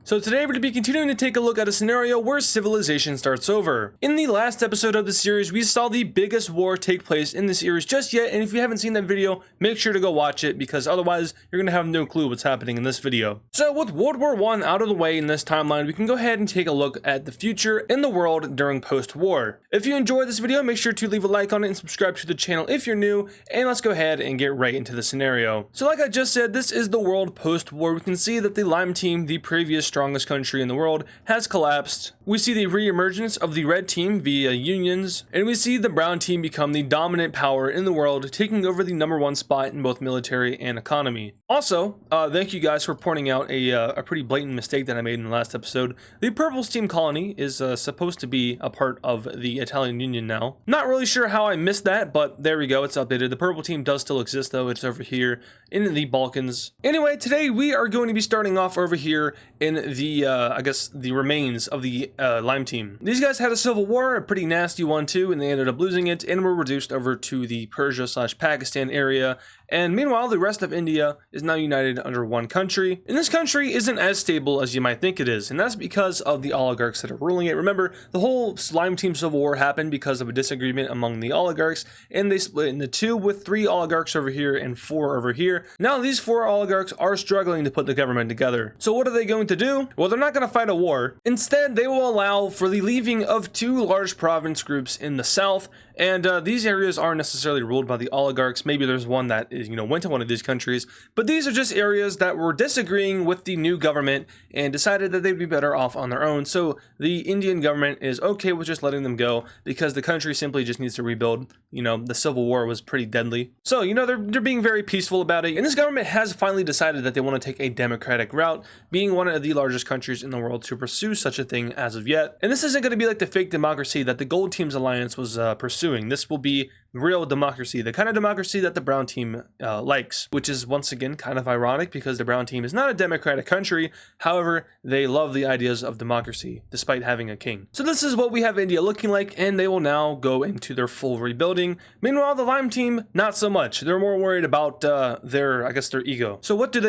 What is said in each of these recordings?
So today we're going to be continuing to take a look at a scenario where civilization starts over. In the last episode of the series, we saw the biggest war take place in the series just yet, and if you haven't seen that video, make sure to go watch it, because otherwise you're going to have no clue what's happening in this video. So with World War I out of the way in this timeline, we can go ahead and take a look at the future in the world during post-war. If you enjoyed this video, make sure to leave a like on it and subscribe to the channel if you're new, and let's go ahead and get right into the scenario. So like I just said, this is the world post-war. We can see that the Lime team, the previous strongest country in the world, has collapsed. We see the re-emergence of the red team via unions, and we see the brown team become the dominant power in the world, taking over the #1 spot in both military and economy. Also, thank you guys for pointing out a pretty blatant mistake that I made in the last episode. The purple team colony is supposed to be a part of the Italian Union now. Not really sure how I missed that, but there we go, it's updated. The purple team does still exist though, it's over here in the Balkans. Anyway, today we are going to be starting off over here in the, I guess, the remains of the Lime team. These guys had a civil war, a pretty nasty one too, and they ended up losing it and were reduced over to the Persia/Pakistan area. And meanwhile, the rest of India is now united under one country. And this country isn't as stable as you might think it is, and that's because of the oligarchs that are ruling it. Remember, the whole Lime team civil war happened because of a disagreement among the oligarchs, and they split into two, with 3 oligarchs over here and 4 over here. Now these 4 oligarchs are struggling to put the government together. So what are they going to do? Well, they're not going to fight a war. Instead, they will allow for the leaving of 2 large province groups in the south, and these areas aren't necessarily ruled by the oligarchs. Maybe there's one that is, went to one of these countries, but these are just areas that were disagreeing with the new government and decided that they'd be better off on their own. So the Indian government is okay with just letting them go, because the country simply just needs to rebuild. The civil war was pretty deadly. So, they're being very peaceful about it. And this government has finally decided that they want to take a democratic route, being one of the largest countries in the world to pursue such a thing as of yet. And this isn't going to be like the fake democracy that the Gold Team's alliance was pursuing. This will be real democracy, the kind of democracy that the brown team likes, which is once again kind of ironic because the brown team is not a democratic country. However, they love the ideas of democracy despite having a king. So this is what we have India looking like, and they will now go into their full rebuilding. Meanwhile, the Lime team, not so much. They're more worried about their ego. So what do?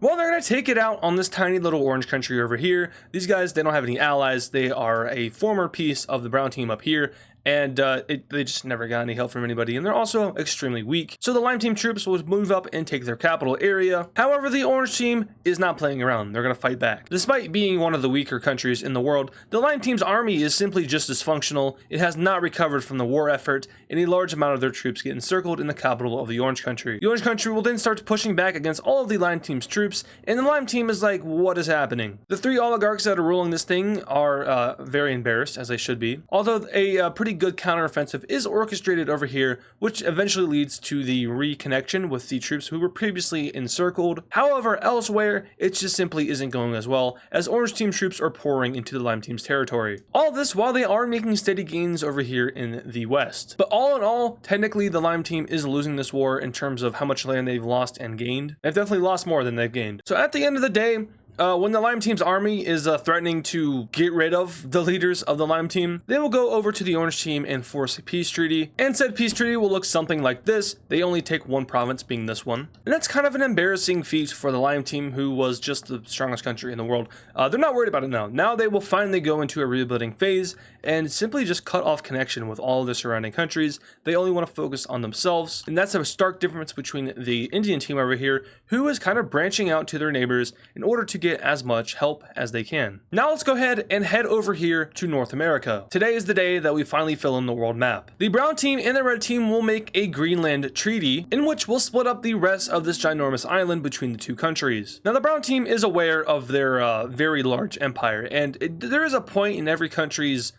Well, they're going to take it out on this tiny little orange country over here. These guys, they don't have any allies. They are a former piece of the brown team up here, and they just never got any help from anybody, and they're also extremely weak. So the Lime team troops will move up and take their capital area. However, the orange team is not playing around. They're going to fight back. Despite being one of the weaker countries in the world, the Lime team's army is simply just dysfunctional. It has not recovered from the war effort, and a large amount of their troops get encircled in the capital of the orange country. The orange country will then start pushing back against all of the Lime team's troops, and the Lime team is like, what is happening? The 3 oligarchs that are ruling this thing are very embarrassed, as they should be. Although a pretty good counteroffensive is orchestrated over here, which eventually leads to the reconnection with the troops who were previously encircled. However, elsewhere, it just simply isn't going as well, as orange team troops are pouring into the Lime team's territory. All this while they are making steady gains over here in the west. But all in all, technically the Lime team is losing this war in terms of how much land they've lost and gained. They've definitely lost more than they've gained. So at the end of the day, when the Lime team's army is threatening to get rid of the leaders of the Lime team, they will go over to the orange team and force a peace treaty. And said peace treaty will look something like this. They only take 1 province, being this one. And that's kind of an embarrassing feat for the Lime team, who was just the strongest country in the world. They're not worried about it now. Now they will finally go into a rebuilding phase and simply just cut off connection with all of the surrounding countries. They only want to focus on themselves. And that's a stark difference between the Indian team over here, who is kind of branching out to their neighbors in order to get as much help as they can. Now let's go ahead and head over here to North America. Today is the day that we finally fill in the world map. The brown team and the red team will make a Greenland treaty, in which we'll split up the rest of this ginormous island between the 2 countries. Now the brown team is aware of their very large empire, and there is a point in every country's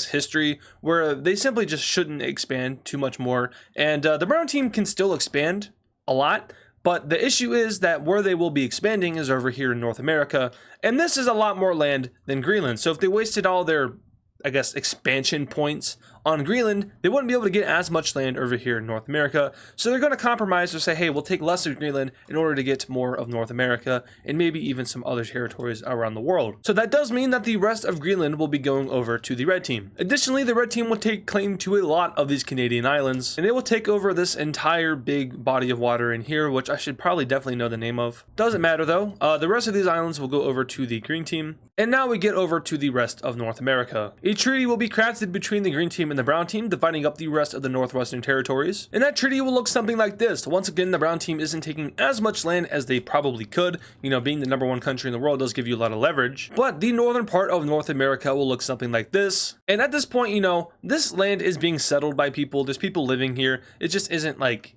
history where they simply just shouldn't expand too much more, and the brown team can still expand a lot. But the issue is that where they will be expanding is over here in North America, and this is a lot more land than Greenland. So if they wasted all their, expansion points on Greenland, they wouldn't be able to get as much land over here in North America. So they're going to compromise to say, hey, we'll take less of Greenland in order to get more of North America and maybe even some other territories around the world. So that does mean that the rest of Greenland will be going over to the red team. Additionally, the red team will take claim to a lot of these Canadian islands, and they will take over this entire big body of water in here, which I should probably definitely know the name of. Doesn't matter though. The rest of these islands will go over to the green team. And now we get over to the rest of North America. A treaty will be crafted between the green team and the brown team, dividing up the rest of the northwestern territories. And that treaty will look something like this. Once again, the brown team isn't taking as much land as they probably could. You know, being the #1 country in the world does give you a lot of leverage. But the northern part of North America will look something like this. And at this point, you know, this land is being settled by people. There's people living here. It just isn't like,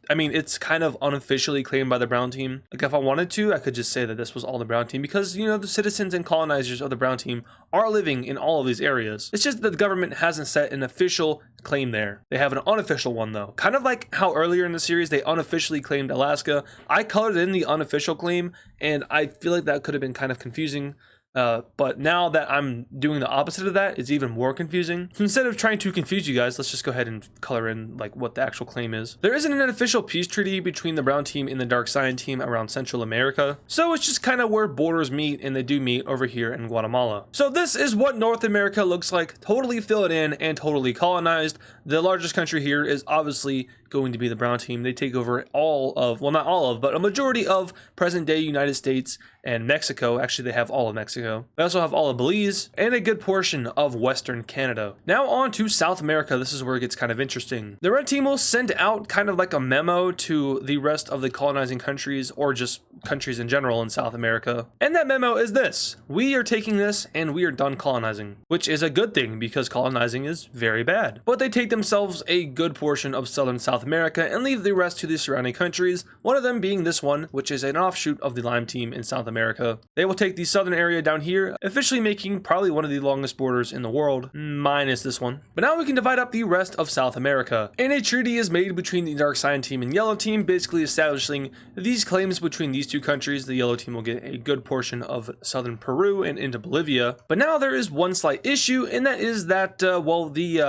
I mean, it's kind of unofficially claimed by the brown team. Like, if I wanted to, I could just say that this was all the brown team because, you know, the citizens and colonizers of the brown team are living in all of these areas. It's just that the government hasn't set an official claim there. They have an unofficial one though. Kind of like how earlier in the series they unofficially claimed Alaska. I colored in the unofficial claim and I feel like that could have been kind of confusing. But now that I'm doing the opposite of that, it's even more confusing. So instead of trying to confuse you guys, let's just go ahead and color in like what the actual claim is. There isn't an official peace treaty between the brown team and the dark cyan team around Central America. So it's just kind of where borders meet, and they do meet over here in Guatemala. So this is what North America looks like, totally filled in and totally colonized. The largest country here is obviously going to be the brown team. They take over all of, well, not all of, but a majority of present day United States and Mexico. Actually, they have all of Mexico. They also have all of Belize and a good portion of Western Canada. Now on to South America. This is where it gets kind of interesting. The red team will send out kind of like a memo to the rest of the colonizing countries, or just countries in general in South America. And that memo is this: we are taking this and we are done colonizing, which is a good thing because colonizing is very bad. But they take themselves a good portion of southern South America and leave the rest to the surrounding countries, one of them being this one, which is an offshoot of the Lime team in South America. They will take the southern area down here, officially making probably one of the longest borders in the world, minus this one. But now we can divide up the rest of South America. And a treaty is made between the dark cyan team and yellow team, basically establishing these claims between these two countries. The yellow team will get a good portion of southern Peru and into Bolivia. But now there is one slight issue, and that is that, well, the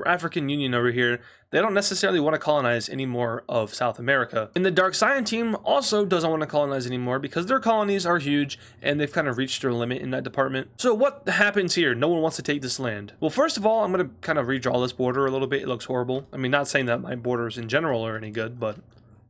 African Union over here, they don't necessarily want to colonize any more of South America. And the dark cyan team also doesn't want to colonize anymore because their colonies are huge and they've kind of reached their limit in that department. So what happens here? No one wants to take this land. Well, first of all, I'm going to kind of redraw this border a little bit. It looks horrible. I mean, not saying that my borders in general are any good, but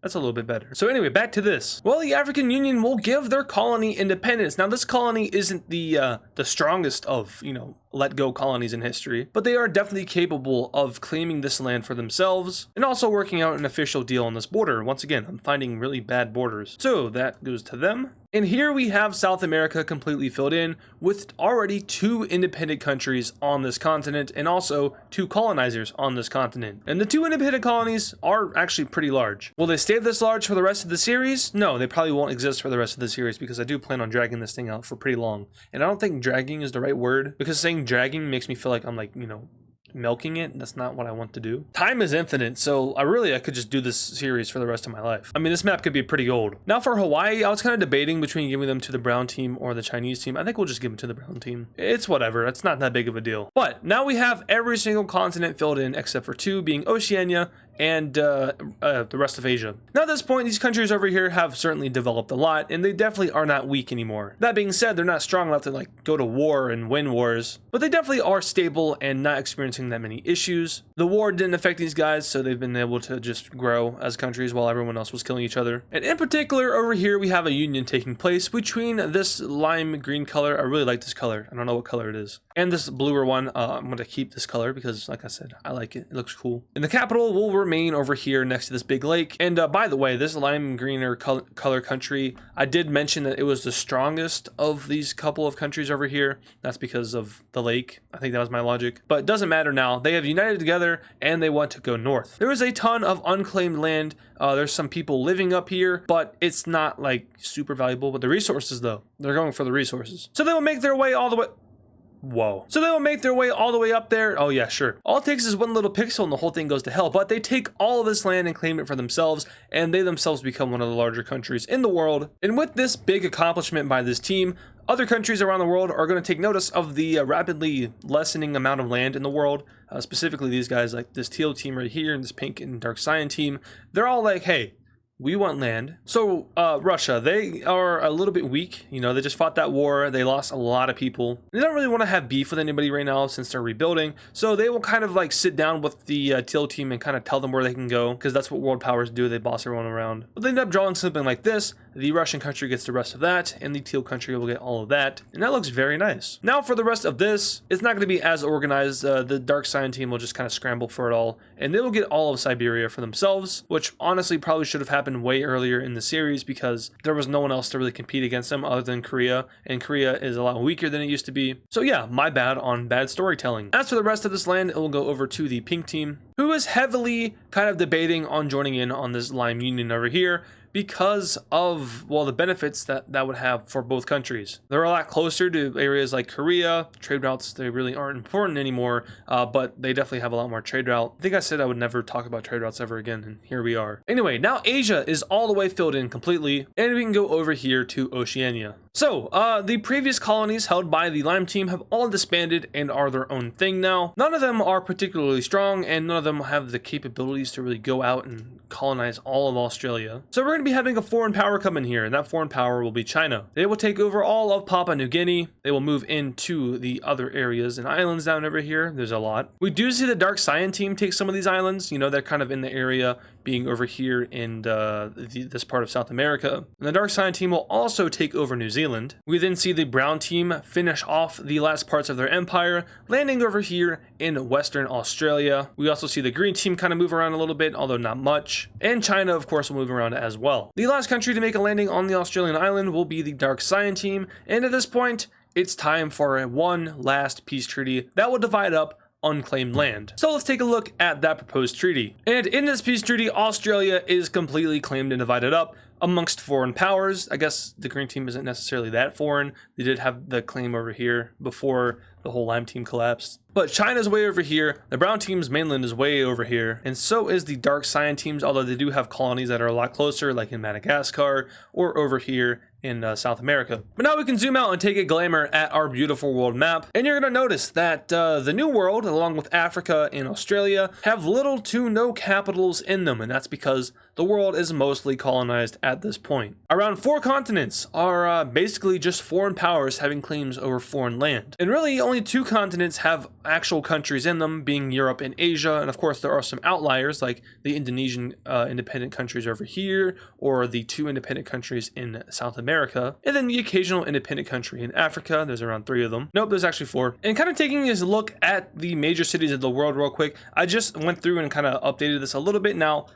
that's a little bit better. So anyway, back to this. Well, the African Union will give their colony independence. Now, this colony isn't the strongest of, you know, let go colonies in history, but they are definitely capable of claiming this land for themselves and also working out an official deal on this border. Once again, I'm finding really bad borders. So that goes to them. And here we have South America completely filled in with already 2 independent countries on this continent and also 2 colonizers on this continent. And the 2 independent colonies are actually pretty large. Will they stay this large for the rest of the series? No, they probably won't exist for the rest of the series because I do plan on dragging this thing out for pretty long. And I don't think dragging is the right word because saying dragging makes me feel like I'm like, you know, milking it. That's not what I want to do. Time is infinite, so I could just do this series for the rest of my life. I mean, this map could be pretty old. Now for Hawaii, I was kind of debating between giving them to the brown team or the Chinese team. I think we'll just give them to the brown team. It's whatever. It's not that big of a deal. But now we have every single continent filled in except for 2, being Oceania and the rest of Asia. Now at this point, these countries over here have certainly developed a lot, and they definitely are not weak anymore. That being said, they're not strong enough to like go to war and win wars, but they definitely are stable and not experiencing that many issues. The war didn't affect these guys, so they've been able to just grow as countries while everyone else was killing each other. And in particular, over here, we have a union taking place between this lime green color. I really like this color. I don't know what color it is. And this bluer one. I'm going to keep this color because, like I said, I like it. It looks cool. And the capital will remain over here next to this big lake. And by the way, this lime greener color country, I did mention that it was the strongest of these couple of countries over here. That's because of the lake. I think that was my logic. But it doesn't matter now. They have united together and they want to go north. There is a ton of unclaimed land. There's some people living up here, but it's not like super valuable. But the resources, though, they're going for the resources. So they will make their way all the way. Whoa. So they will make their way all the way up there. Oh yeah, sure. All it takes is one little pixel and the whole thing goes to hell. But they take all of this land and claim it for themselves, and they themselves become one of the larger countries in the world. And with this big accomplishment by this team, Other countries around the world are going to take notice of the rapidly lessening amount of land in the world. Specifically these guys, like this teal team right here and this pink and dark cyan team. They're all like, hey, we want land. So Russia, they are a little bit weak. You know, they just fought that war. They lost a lot of people. They don't really want to have beef with anybody right now since they're rebuilding. So they will kind of like sit down with the teal team and kind of tell them where they can go, because that's what world powers do. They boss everyone around. But they end up drawing something like this. The Russian country gets the rest of that, and the teal country will get all of that. And that looks very nice. Now for the rest of this, it's not going to be as organized. The dark cyan team will just kind of scramble for it all, and they will get all of Siberia for themselves, which honestly probably should have happened way earlier in the series because there was no one else to really compete against them other than Korea, and Korea is a lot weaker than it used to be. So yeah, my bad on bad storytelling. As for the rest of this land, it will go over to the pink team, who is heavily kind of debating on joining in on this Lime Union over here, because of, well, the benefits that would have for both countries. They're a lot closer to areas like Korea. Trade routes, they really aren't important anymore, but they definitely have a lot more trade route. I think I said I would never talk about trade routes ever again, and here we are. Anyway, now Asia is all the way filled in completely, and we can go over here to Oceania. So, the previous colonies held by the Lime team have all disbanded and are their own thing now. None of them are particularly strong, and none of them have the capabilities to really go out and colonize all of Australia. So we're going to be having a foreign power come in here, and that foreign power will be China. They will take over all of Papua New Guinea. They will move into the other areas and islands down over here. There's a lot. We do see the dark cyan team take some of these islands. You know, they're kind of in the area being over here in this part of South America. And the dark cyan team will also take over New Zealand. We then see the brown team finish off the last parts of their empire, landing over here in Western Australia. We also see the green team kind of move around a little bit, although not much. And China, of course, will move around as well. The last country to make a landing on the Australian island will be the dark cyan team. And at this point, it's time for one last peace treaty that will divide up unclaimed land. So let's take a look at that proposed treaty. And in this peace treaty, Australia is completely claimed and divided up amongst foreign powers. I guess the green team isn't necessarily that foreign. They did have the claim over here before the whole Lime team collapsed. But China's way over here, the brown team's mainland is way over here, and so is the dark cyan teams, although they do have colonies that are a lot closer, like in Madagascar or over here in South America. But now we can zoom out and take a glamour at our beautiful world map, and you're going to notice that the New World, along with Africa and Australia, have little to no capitals in them, and that's because the world is mostly colonized at this point. Around 4 continents are basically just foreign powers having claims over foreign land, and really only 2 continents have actual countries in them, being Europe and Asia, and of course there are some outliers like the Indonesian independent countries over here, or the 2 independent countries in South America, and then the occasional independent country in Africa. There's around 3 of them. Nope, there's actually 4. And kind of taking a look at the major cities of the world real quick, I just went through and kind of updated this a little bit. Now,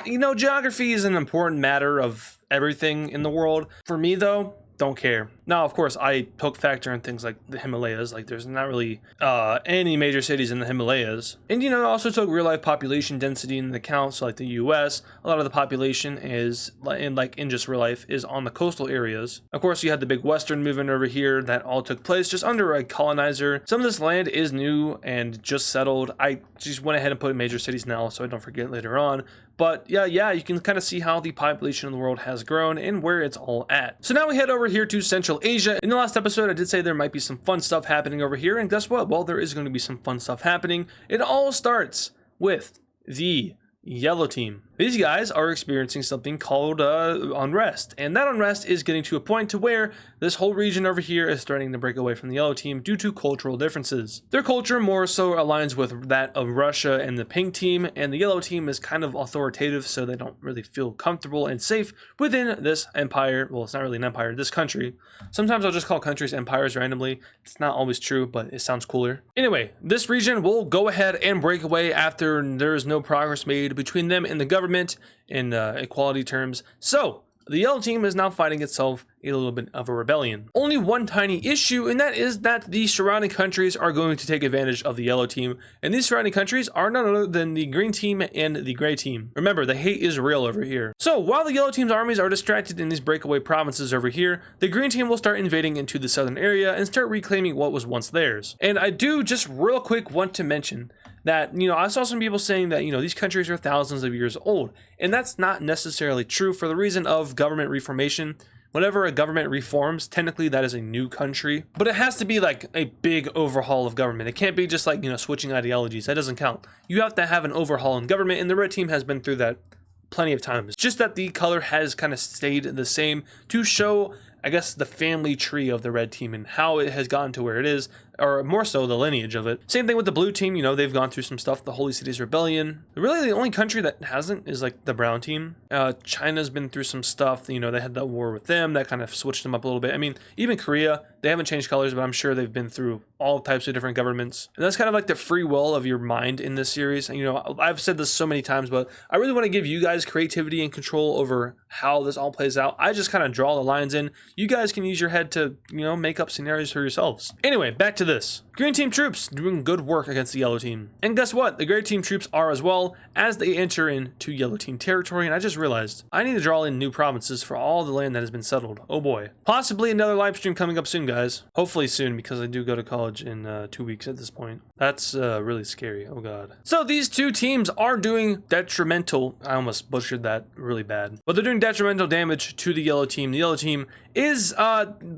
you know, geography is an important matter of everything in the world. For me though, don't care. Now, of course, I poke factor in things like the Himalayas. Like, there's not really any major cities in the Himalayas. And, you know, I also took real-life population density into account. So, like the U.S., a lot of the population is, in just real life, is on the coastal areas. Of course, you had the big Western movement over here that all took place just under a colonizer. Some of this land is new and just settled. I just went ahead and put major cities now so I don't forget later on. But yeah, you can kind of see how the population of the world has grown and where it's all at. So now we head over here to Central Asia. In the last episode, I did say there might be some fun stuff happening over here, and guess what? Well, there is going to be some fun stuff happening. It all starts with the yellow team. These guys are experiencing something called unrest, and that unrest is getting to a point to where this whole region over here is starting to break away from the yellow team due to cultural differences. Their culture more so aligns with that of Russia and the pink team, and the yellow team is kind of authoritative, so they don't really feel comfortable and safe within this empire. Well, it's not really an empire, this country. Sometimes I'll just call countries empires randomly. It's not always true, but it sounds cooler. Anyway, this region will go ahead and break away after there's no progress made between them and the government in equality terms. So the yellow team is now fighting itself a little bit of a rebellion. Only one tiny issue, and that is that the surrounding countries are going to take advantage of the yellow team, and these surrounding countries are none other than the green team and the gray team. Remember, the hate is real over here. So while the yellow team's armies are distracted in these breakaway provinces over here, the green team will start invading into the southern area and start reclaiming what was once theirs. And I do just real quick want to mention that, you know, I saw some people saying that, you know, these countries are thousands of years old, and that's not necessarily true for the reason of government reformation. whenever a government reforms, technically that is a new country, but it has to be like a big overhaul of government. It can't be just like, switching ideologies. That doesn't count. You have to have an overhaul in government, and the red team has been through that plenty of times. Just that the color has kind of stayed the same to show, I guess, the family tree of the red team and how it has gotten to where it is, or more so the lineage of it. Same thing with the blue team. They've gone through some stuff. The Holy Cities Rebellion. Really, the only country that hasn't is like the brown team. China's been through some stuff. They had that war with them that kind of switched them up a little bit. I mean, even Korea, they haven't changed colors, but I'm sure they've been through all types of different governments. And that's kind of like the free will of your mind in this series. I've said this so many times, but I really want to give you guys creativity and control over how this all plays out. I just kind of draw the lines in. You guys can use your head to, make up scenarios for yourselves. Anyway, back to this. Green team troops doing good work against the yellow team. And guess what? The gray team troops are as well, as they enter into yellow team territory. And I just realized I need to draw in new provinces for all the land that has been settled. Oh boy. Possibly another live stream coming up soon, guys. Hopefully soon, because I do go to college in 2 weeks at this point. That's really scary. Oh god. So these two teams are doing detrimental, I almost butchered that really bad, but they're doing detrimental damage to the yellow team. The yellow team is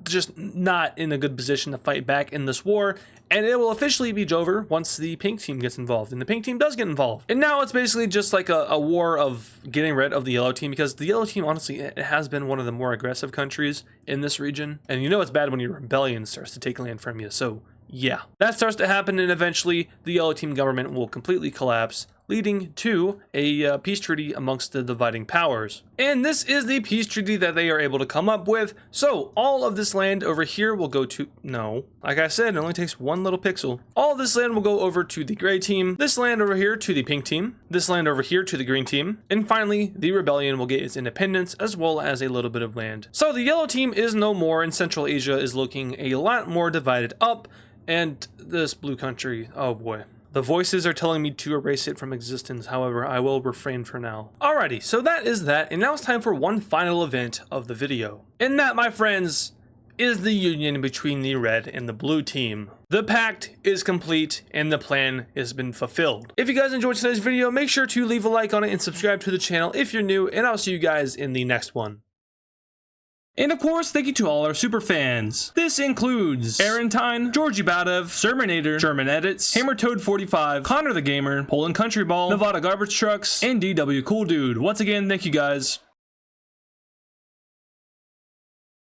just not in a good position to fight back in this war, and it will officially be over once the pink team gets involved, and the pink team does get involved. And now it's basically just like a war of getting rid of the yellow team, because the yellow team, honestly, it has been one of the more aggressive countries in this region, and it's bad when your rebellion starts to take land from you. So yeah, that starts to happen, and eventually the yellow team government will completely collapse, leading to a peace treaty amongst the dividing powers. And this is the peace treaty that they are able to come up with. So all of this land over here will go to, no, like I said, it only takes one little pixel. All of this land will go over to the gray team, this land over here to the pink team, this land over here to the green team, and finally the rebellion will get its independence as well as a little bit of land. So the yellow team is no more, and Central Asia is looking a lot more divided up, and this blue country, oh boy. The voices are telling me to erase it from existence, however, I will refrain for now. Alrighty, so that is that, and now it's time for one final event of the video. And that, my friends, is the union between the red and the blue team. The pact is complete, and the plan has been fulfilled. If you guys enjoyed today's video, make sure to leave a like on it and subscribe to the channel if you're new, and I'll see you guys in the next one. And of course, thank you to all our super fans. This includes Arentine, Georgie Badev, Serminator, German Edits, HammerToad45, Connor the Gamer, Poland Country Ball, Nevada Garbage Trucks, and DW Cool Dude. Once again, thank you guys.